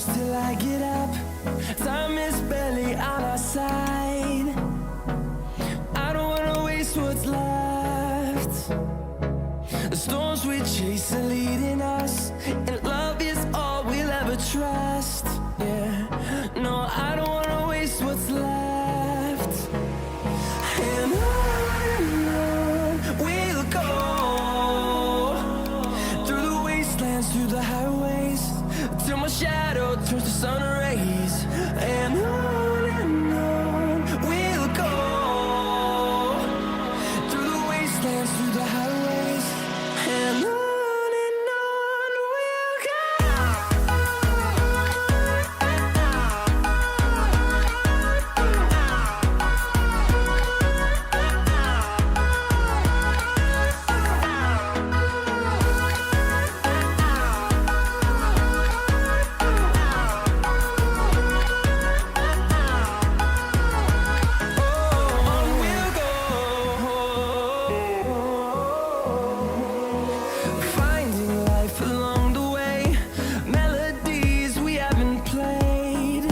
close till I get up. Time is barely on our side. I don't wanna waste what's left. The storms we chase are leading us, and love is all we'll ever trust. Yeah, no, I don't wanna waste what's left. And on we'll go, through the wastelands, through the highways, till my shadow turns to sun rays. And on we'll go, through the wastelands, through the highways, and on we'll go. Finding life along the way, melodies we haven't played.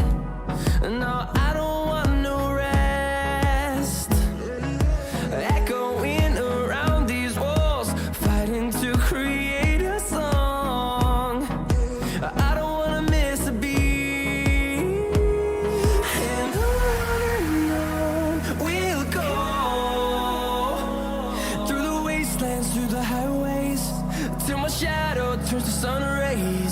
No, I don't want no rest. Echoing around these walls, fighting to create a song. I don't wanna miss a beat. And on we'll go, through the wastelands, through the highways, till my shadow turns to sun rays.